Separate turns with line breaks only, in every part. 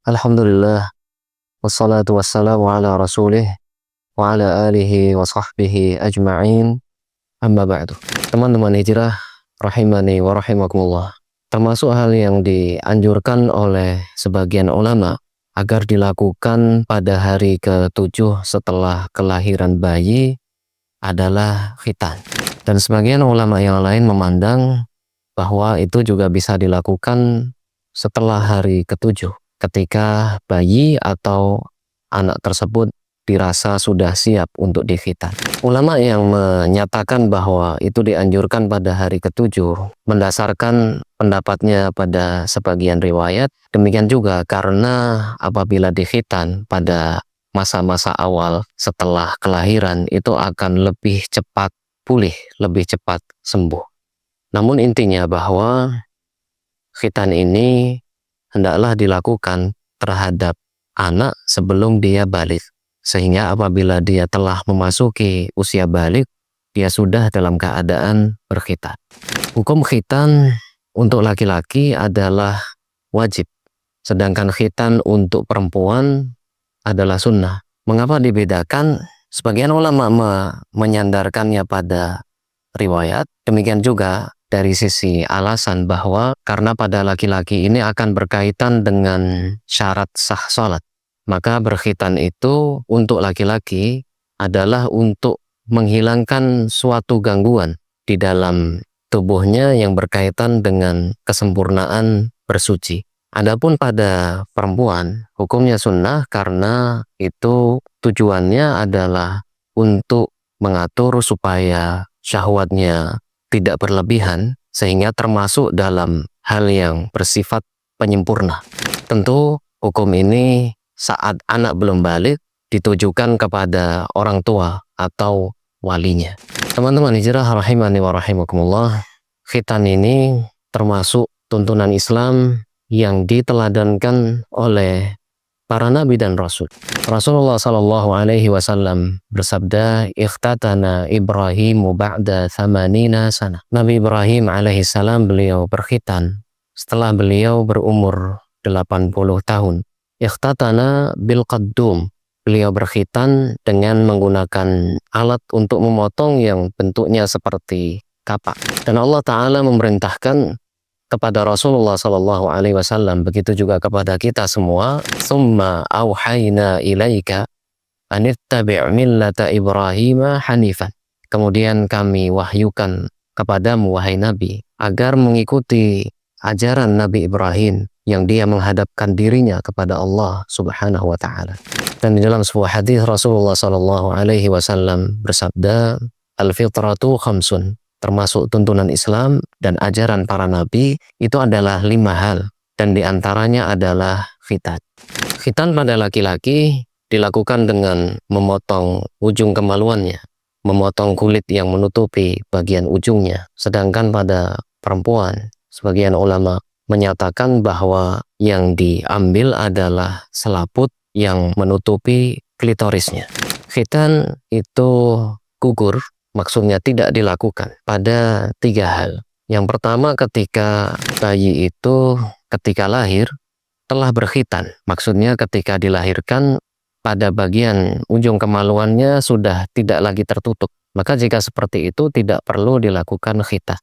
Alhamdulillah, wassalatu wassalamu ala rasulih, wa ala alihi wa sahbihi ajma'in, amma ba'du. Teman-teman hijrah, rahimani wa rahimakumullah. Termasuk hal yang dianjurkan oleh sebagian ulama agar dilakukan pada hari ke-7 setelah kelahiran bayi adalah khitan. Dan sebagian ulama yang lain memandang bahwa itu juga bisa dilakukan setelah hari ke-7 ketika bayi atau anak tersebut dirasa sudah siap untuk dikhitan. Ulama yang menyatakan bahwa itu dianjurkan pada hari ke-7 mendasarkan pendapatnya pada sebagian riwayat. Demikian juga karena apabila dikhitan pada masa-masa awal setelah kelahiran itu akan lebih cepat pulih, lebih cepat sembuh. Namun intinya bahwa khitan ini hendaklah dilakukan terhadap anak sebelum dia balik. Sehingga apabila dia telah memasuki usia balik, dia sudah dalam keadaan berkhitan. Hukum khitan untuk laki-laki adalah wajib. Sedangkan khitan untuk perempuan adalah sunnah. Mengapa dibedakan? Sebagian ulama menyandarkannya pada riwayat. Demikian juga dari sisi alasan bahwa karena pada laki-laki ini akan berkaitan dengan syarat sah sholat. Maka berkhitan itu untuk laki-laki adalah untuk menghilangkan suatu gangguan di dalam tubuhnya yang berkaitan dengan kesempurnaan bersuci. Adapun pada perempuan, hukumnya sunnah karena itu tujuannya adalah untuk mengatur supaya syahwatnya tidak berlebihan, sehingga termasuk dalam hal yang bersifat penyempurna. Tentu hukum ini saat anak belum balik ditujukan kepada orang tua atau walinya. Teman-teman hijrah rahimani wa rahimakumullah, khitan ini termasuk tuntunan Islam yang diteladankan oleh para nabi dan rasul. Rasulullah sallallahu alaihi wasallam bersabda, "Ikhtatana Ibrahimu ba'da 80 sana." Nabi Ibrahim alaihi salam beliau berkhitan setelah beliau berumur 80 tahun. Ikhtatana bil qaddum. Beliau berkhitan dengan menggunakan alat untuk memotong yang bentuknya seperti kapak. Dan Allah Ta'ala memerintahkan kepada Rasulullah sallallahu alaihi wasallam, begitu juga kepada kita semua, "Tsumma auhayna ilaika anittabi' millata Ibrahim hanifan." Kemudian kami wahyukan kepadamu wahai Nabi agar mengikuti ajaran Nabi Ibrahim yang dia menghadapkan dirinya kepada Allah Subhanahu wa taala. Dan di dalam sebuah hadis Rasulullah sallallahu alaihi wasallam bersabda, "Al-fitratu khamsun." Termasuk tuntunan Islam dan ajaran para nabi itu adalah 5 hal, dan diantaranya adalah khitan. Khitan pada laki-laki dilakukan dengan memotong ujung kemaluannya, memotong kulit yang menutupi bagian ujungnya. Sedangkan pada perempuan, sebagian ulama menyatakan bahwa yang diambil adalah selaput yang menutupi klitorisnya. Khitan itu gugur, maksudnya tidak dilakukan pada 3 hal. Yang pertama, ketika bayi itu ketika lahir telah berkhitan. Maksudnya ketika dilahirkan pada bagian ujung kemaluannya sudah tidak lagi tertutup. Maka jika seperti itu tidak perlu dilakukan khitan.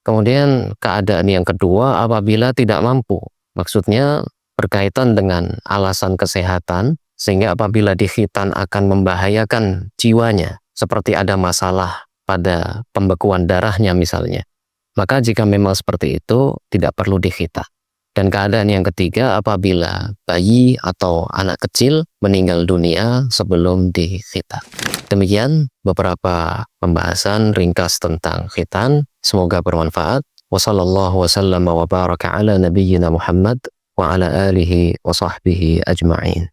Kemudian keadaan yang kedua, apabila tidak mampu. Maksudnya berkaitan dengan alasan kesehatan, sehingga apabila dikhitan akan membahayakan jiwanya, seperti ada masalah pada pembekuan darahnya misalnya. Maka jika memang seperti itu, tidak perlu dikhitan. Dan keadaan yang ketiga, apabila bayi atau anak kecil meninggal dunia sebelum dikhitan. Demikian beberapa pembahasan ringkas tentang khitan. Semoga bermanfaat. Wassallallahu wasallam wa baraka ala nabiyyina Muhammad wa ala alihi wa sahbihi ajma'in.